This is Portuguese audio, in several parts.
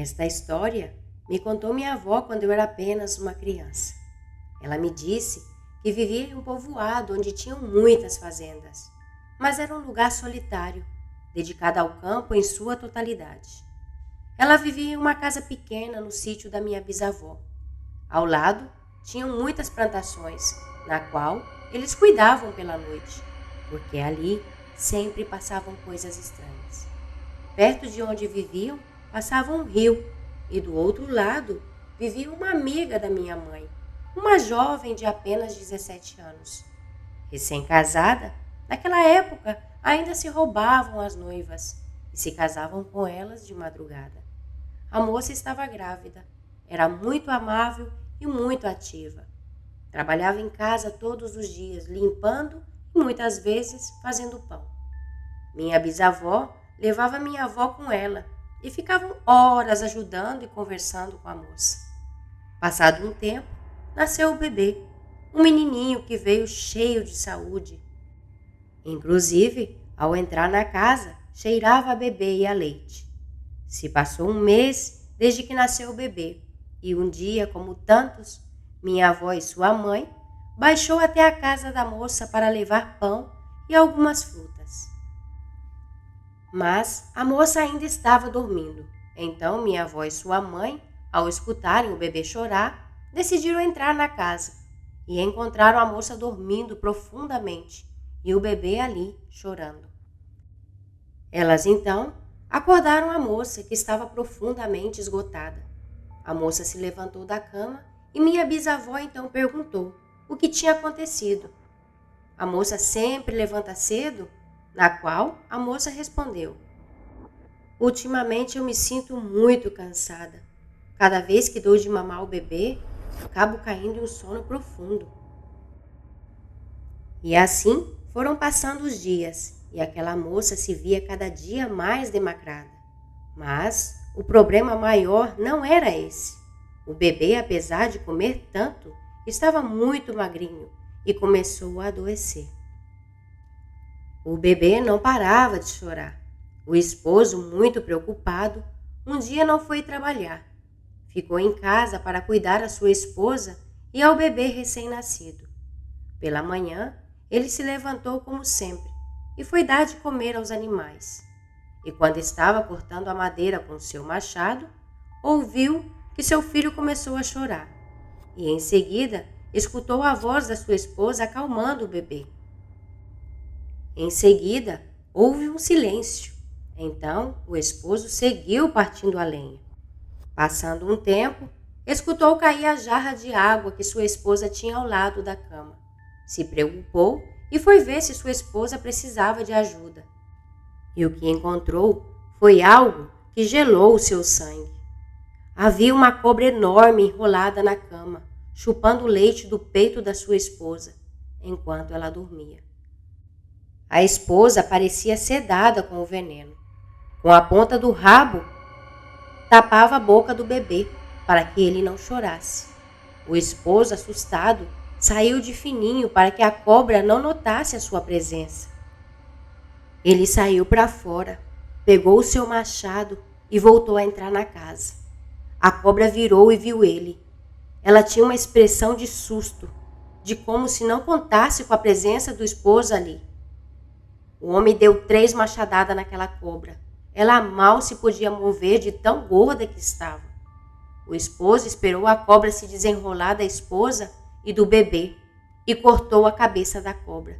Esta história me contou minha avó quando eu era apenas uma criança. Ela me disse que vivia em um povoado onde tinham muitas fazendas, mas era um lugar solitário, dedicado ao campo em sua totalidade. Ela vivia em uma casa pequena no sítio da minha bisavó. Ao lado, tinham muitas plantações, na qual eles cuidavam pela noite, porque ali sempre passavam coisas estranhas. Perto de onde viviam, passava um rio, e do outro lado vivia uma amiga da minha mãe, uma jovem de apenas 17 anos. Recém-casada, naquela época ainda se roubavam as noivas e se casavam com elas de madrugada. A moça estava grávida, era muito amável e muito ativa. Trabalhava em casa todos os dias, limpando e muitas vezes fazendo pão. Minha bisavó levava minha avó com ela e ficavam horas ajudando e conversando com a moça. Passado um tempo, nasceu o bebê, um menininho que veio cheio de saúde. Inclusive, ao entrar na casa, cheirava a bebê e a leite. Se passou um mês desde que nasceu o bebê, e um dia, como tantos, minha avó e sua mãe baixou até a casa da moça para levar pão e algumas frutas. Mas a moça ainda estava dormindo. Então minha avó e sua mãe, ao escutarem o bebê chorar, decidiram entrar na casa e encontraram a moça dormindo profundamente e o bebê ali chorando. Elas então acordaram a moça, que estava profundamente esgotada. A moça se levantou da cama e minha bisavó então perguntou o que tinha acontecido. A moça sempre levanta cedo? Na qual a moça respondeu: ultimamente eu me sinto muito cansada. Cada vez que dou de mamar ao bebê, acabo caindo em um sono profundo. E assim foram passando os dias e aquela moça se via cada dia mais demacrada. Mas o problema maior não era esse. O bebê, apesar de comer tanto, estava muito magrinho e começou a adoecer. O bebê não parava de chorar. O esposo, muito preocupado, um dia não foi trabalhar. Ficou em casa para cuidar à sua esposa e ao bebê recém-nascido. Pela manhã, ele se levantou como sempre e foi dar de comer aos animais. E quando estava cortando a madeira com seu machado, ouviu que seu filho começou a chorar. E em seguida, escutou a voz da sua esposa acalmando o bebê. Em seguida, houve um silêncio. Então, o esposo seguiu partindo a lenha. Passando um tempo, escutou cair a jarra de água que sua esposa tinha ao lado da cama. Se preocupou e foi ver se sua esposa precisava de ajuda. E o que encontrou foi algo que gelou o seu sangue. Havia uma cobra enorme enrolada na cama, chupando o leite do peito da sua esposa, enquanto ela dormia. A esposa parecia sedada com o veneno. Com a ponta do rabo, tapava a boca do bebê para que ele não chorasse. O esposo, assustado, saiu de fininho para que a cobra não notasse a sua presença. Ele saiu para fora, pegou o seu machado e voltou a entrar na casa. A cobra virou e viu ele. Ela tinha uma expressão de susto, de como se não contasse com a presença do esposo ali. O homem deu 3 machadadas naquela cobra. Ela mal se podia mover de tão gorda que estava. O esposo esperou a cobra se desenrolar da esposa e do bebê e cortou a cabeça da cobra.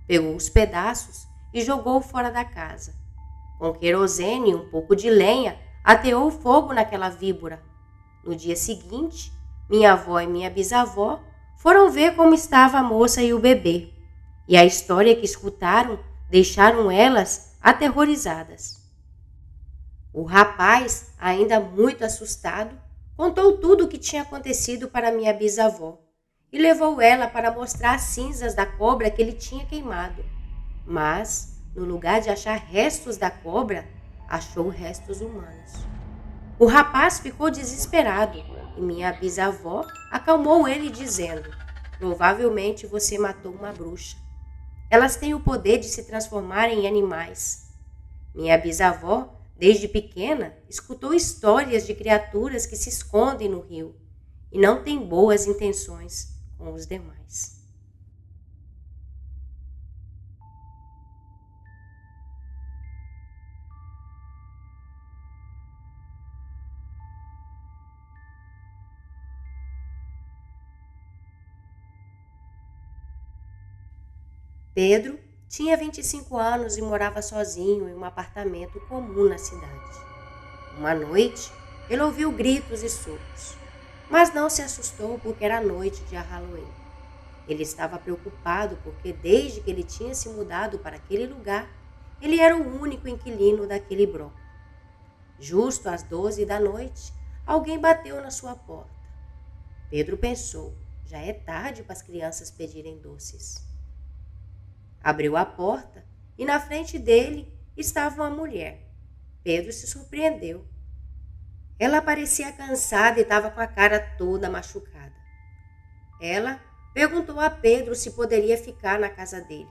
Pegou os pedaços e jogou fora da casa. Com querosene e um pouco de lenha, ateou fogo naquela víbora. No dia seguinte, minha avó e minha bisavó foram ver como estava a moça e o bebê. E a história que escutaram deixaram elas aterrorizadas. O rapaz, ainda muito assustado, contou tudo o que tinha acontecido para minha bisavó e levou ela para mostrar as cinzas da cobra que ele tinha queimado. Mas, no lugar de achar restos da cobra, achou restos humanos. O rapaz ficou desesperado e minha bisavó acalmou ele dizendo: provavelmente você matou uma bruxa. Elas têm o poder de se transformar em animais. Minha bisavó desde pequena, escutou histórias de criaturas que se escondem no rio e não têm boas intenções com os demais. Pedro tinha 25 anos e morava sozinho em um apartamento comum na cidade. Uma noite, ele ouviu gritos e socos, mas não se assustou porque era noite de Halloween. Ele estava preocupado porque desde que ele tinha se mudado para aquele lugar, ele era o único inquilino daquele bloco. Justo às 12 da noite, alguém bateu na sua porta. Pedro pensou, já é tarde para as crianças pedirem doces. Abriu a porta e na frente dele estava uma mulher. Pedro se surpreendeu. Ela parecia cansada e estava com a cara toda machucada. Ela perguntou a Pedro se poderia ficar na casa dele,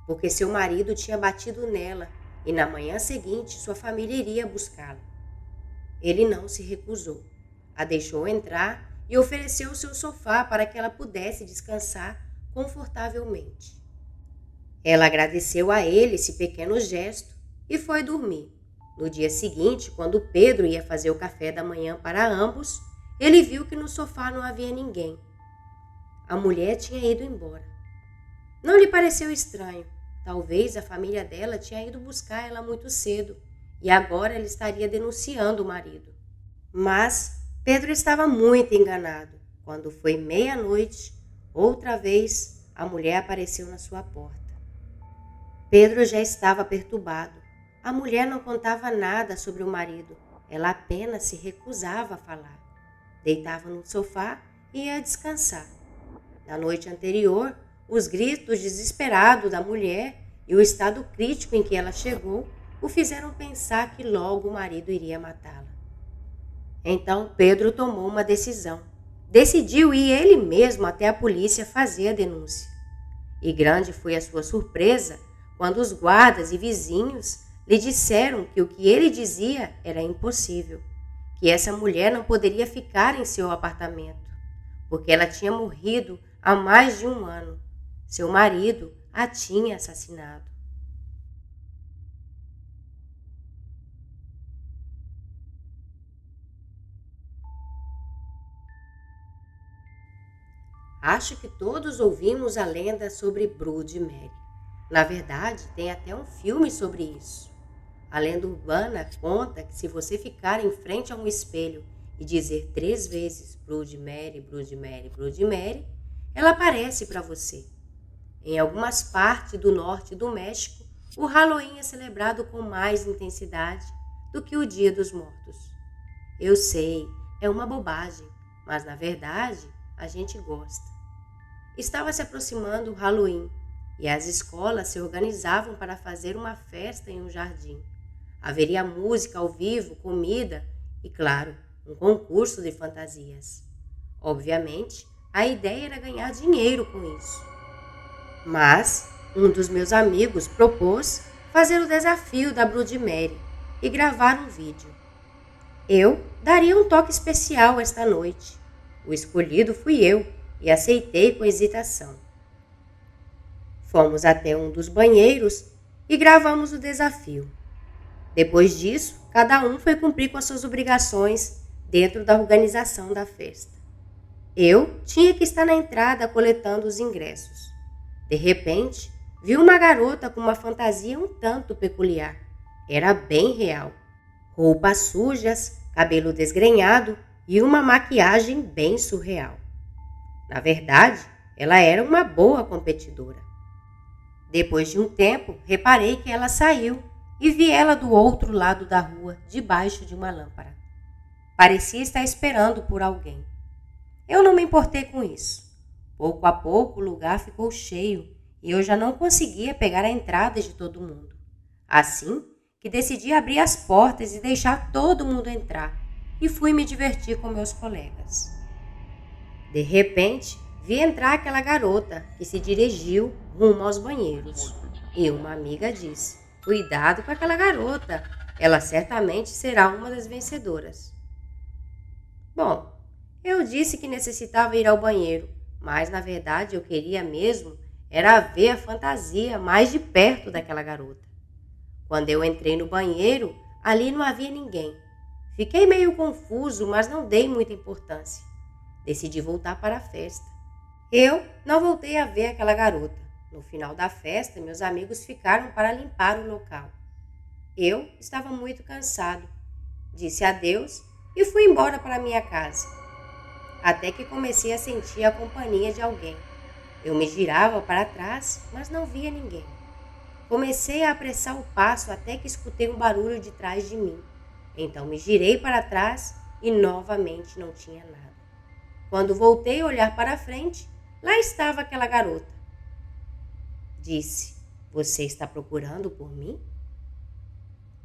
porque seu marido tinha batido nela e na manhã seguinte sua família iria buscá-la. Ele não se recusou. A deixou entrar e ofereceu o seu sofá para que ela pudesse descansar confortavelmente. Ela agradeceu a ele esse pequeno gesto e foi dormir. No dia seguinte, quando Pedro ia fazer o café da manhã para ambos, ele viu que no sofá não havia ninguém. A mulher tinha ido embora. Não lhe pareceu estranho. Talvez a família dela tinha ido buscar ela muito cedo e agora ela estaria denunciando o marido. Mas Pedro estava muito enganado. Quando foi meia-noite, outra vez a mulher apareceu na sua porta. Pedro já estava perturbado. A mulher não contava nada sobre o marido. Ela apenas se recusava a falar. Deitava no sofá e ia descansar. Na noite anterior, os gritos desesperados da mulher e o estado crítico em que ela chegou o fizeram pensar que logo o marido iria matá-la. Então Pedro tomou uma decisão. Decidiu ir ele mesmo até a polícia fazer a denúncia. E grande foi a sua surpresa quando os guardas e vizinhos lhe disseram que o que ele dizia era impossível, que essa mulher não poderia ficar em seu apartamento, porque ela tinha morrido há mais de um ano. Seu marido a tinha assassinado. Acho que todos ouvimos a lenda sobre Bloody Mary. Na verdade, tem até um filme sobre isso. A lenda urbana conta que se você ficar em frente a um espelho e dizer 3 vezes Bloody Mary, Bloody Mary, Bloody Mary, ela aparece para você. Em algumas partes do norte do México, o Halloween é celebrado com mais intensidade do que o Dia dos Mortos. Eu sei, é uma bobagem, mas na verdade a gente gosta. Estava se aproximando o Halloween e as escolas se organizavam para fazer uma festa em um jardim. Haveria música ao vivo, comida e, claro, um concurso de fantasias. Obviamente, a ideia era ganhar dinheiro com isso. Mas um dos meus amigos propôs fazer o desafio da Bloody Mary e gravar um vídeo. Eu daria um toque especial esta noite. O escolhido fui eu e aceitei com hesitação. Fomos até um dos banheiros e gravamos o desafio. Depois disso, cada um foi cumprir com as suas obrigações dentro da organização da festa. Eu tinha que estar na entrada coletando os ingressos. De repente, vi uma garota com uma fantasia um tanto peculiar. Era bem real. Roupas sujas, cabelo desgrenhado e uma maquiagem bem surreal. Na verdade, ela era uma boa competidora. Depois de um tempo, reparei que ela saiu e vi ela do outro lado da rua, debaixo de uma lâmpada. Parecia estar esperando por alguém. Eu não me importei com isso. Pouco a pouco o lugar ficou cheio e eu já não conseguia pegar a entrada de todo mundo. Assim que decidi abrir as portas e deixar todo mundo entrar e fui me divertir com meus colegas. De repente, vi entrar aquela garota que se dirigiu rumo aos banheiros. E uma amiga disse: "Cuidado com aquela garota, Ela certamente será uma das vencedoras. Bom, eu disse que necessitava ir ao banheiro, mas na verdade eu queria mesmo era ver a fantasia mais de perto daquela garota. Quando eu entrei no banheiro, ali não havia ninguém. Fiquei meio confuso, mas não dei muita importância. Decidi voltar para a festa. Eu não voltei a ver aquela garota. No final da festa, meus amigos ficaram para limpar o local. Eu estava muito cansado. Disse adeus e fui embora para minha casa. Até que comecei a sentir a companhia de alguém. Eu me girava para trás, mas não via ninguém. Comecei a apressar o passo até que escutei um barulho de trás de mim. Então me girei para trás e novamente não tinha nada. Quando voltei a olhar para frente, lá estava aquela garota. Disse: "Você está procurando por mim?"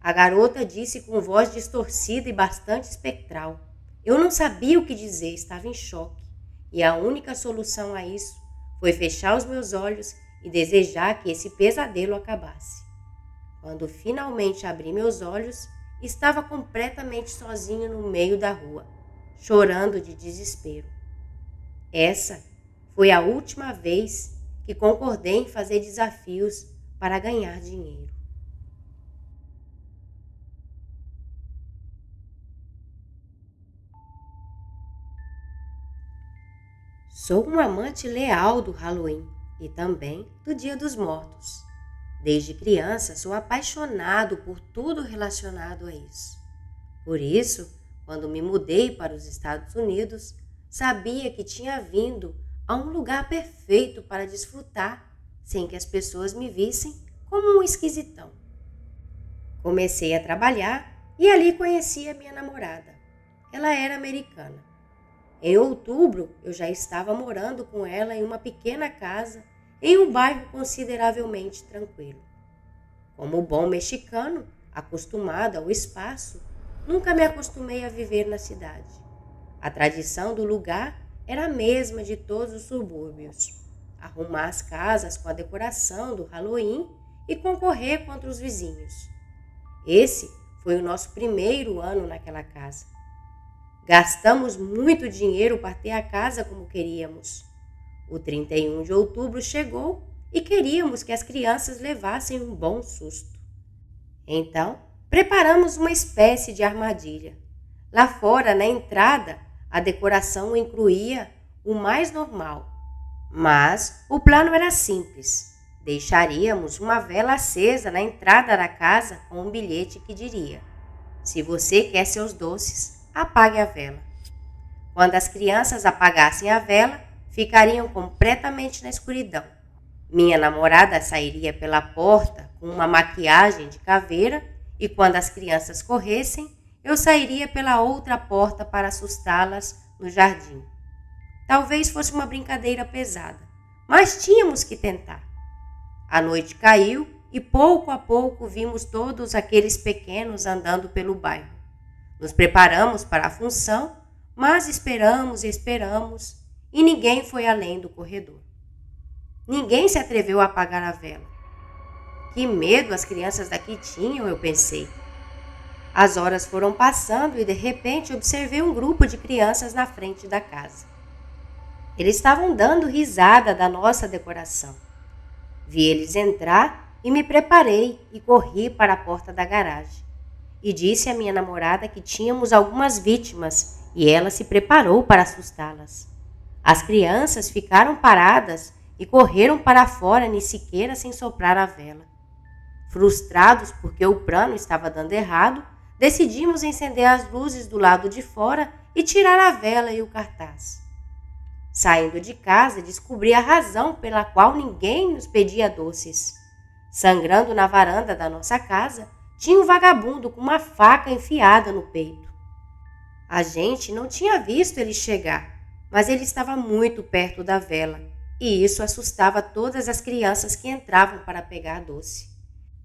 A garota disse com voz distorcida e bastante espectral. Eu não sabia o que dizer, estava em choque. E a única solução a isso foi fechar os meus olhos e desejar que esse pesadelo acabasse. Quando finalmente abri meus olhos, estava completamente sozinho no meio da rua, chorando de desespero. Essa foi a última vez que concordei em fazer desafios para ganhar dinheiro. Sou um amante leal do Halloween e também do Dia dos Mortos. Desde criança sou apaixonado por tudo relacionado a isso. Por isso, quando me mudei para os Estados Unidos, sabia que tinha vindo a um lugar perfeito para desfrutar sem que as pessoas me vissem como um esquisitão. Comecei a trabalhar e ali conheci a minha namorada. Ela era americana. Em outubro, eu já estava morando com ela em uma pequena casa em um bairro consideravelmente tranquilo. Como bom mexicano, acostumado ao espaço, nunca me acostumei a viver na cidade. A tradição do lugar era a mesma de todos os subúrbios: arrumar as casas com a decoração do Halloween e concorrer contra os vizinhos. Esse foi o nosso primeiro ano naquela casa. Gastamos muito dinheiro para ter a casa como queríamos. O 31 de outubro chegou e queríamos que as crianças levassem um bom susto. Então, preparamos uma espécie de armadilha. Lá fora, na entrada, a decoração incluía o mais normal. Mas o plano era simples. Deixaríamos uma vela acesa na entrada da casa com um bilhete que diria: "Se você quer seus doces, apague a vela." Quando as crianças apagassem a vela, ficariam completamente na escuridão. Minha namorada sairia pela porta com uma maquiagem de caveira e quando as crianças corressem, eu sairia pela outra porta para assustá-las no jardim. Talvez fosse uma brincadeira pesada, mas tínhamos que tentar. A noite caiu e pouco a pouco vimos todos aqueles pequenos andando pelo bairro. Nos preparamos para a função, mas esperamos e esperamos e ninguém foi além do corredor. Ninguém se atreveu a apagar a vela. Que medo as crianças daqui tinham, eu pensei. As horas foram passando e de repente observei um grupo de crianças na frente da casa. Eles estavam dando risada da nossa decoração. Vi eles entrar e me preparei e corri para a porta da garagem. E disse à minha namorada que tínhamos algumas vítimas e ela se preparou para assustá-las. As crianças ficaram paradas e correram para fora nem sequer sem soprar a vela. Frustrados porque o plano estava dando errado, decidimos acender as luzes do lado de fora e tirar a vela e o cartaz. Saindo de casa, descobri a razão pela qual ninguém nos pedia doces. Sangrando na varanda da nossa casa, tinha um vagabundo com uma faca enfiada no peito. A gente não tinha visto ele chegar, mas ele estava muito perto da vela, e isso assustava todas as crianças que entravam para pegar doce.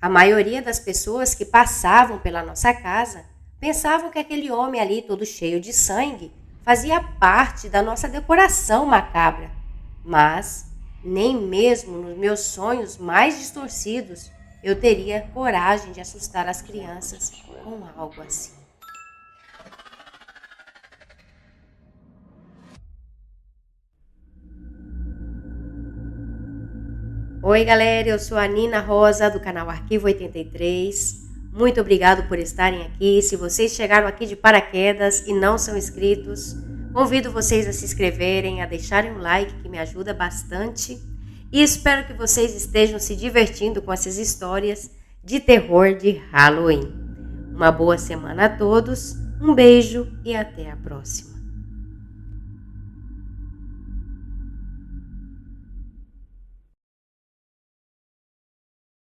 A maioria das pessoas que passavam pela nossa casa pensavam que aquele homem ali, todo cheio de sangue, fazia parte da nossa decoração macabra. Mas, nem mesmo nos meus sonhos mais distorcidos, eu teria coragem de assustar as crianças com algo assim. Oi, galera, eu sou a Nina Rosa, do canal Arquivo 83. Muito obrigado por estarem aqui. Se vocês chegaram aqui de paraquedas e não são inscritos, convido vocês a se inscreverem, a deixarem um like, que me ajuda bastante. E espero que vocês estejam se divertindo com essas histórias de terror de Halloween. Uma boa semana a todos, um beijo e até a próxima.